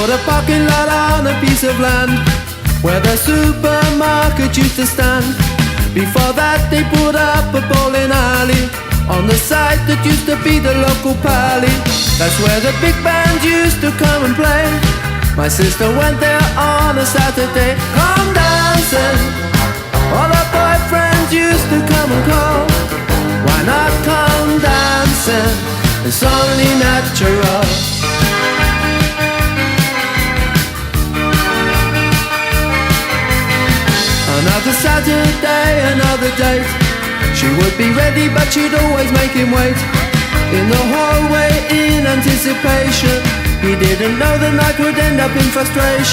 bought a parking lot on a piece of land where the supermarket used to stand. Before that they put up a bowling alley on the site that used to be the local pally. That's where the big band used to come and play. My sister went there on a Saturday. Come dancing, all her boyfriends used to come and call. Why not come dancing? It's only natural. Another Saturday, another date. She would be ready but she'd always make him wait in the hallway in anticipation. He didn't know the night would end up in frustration.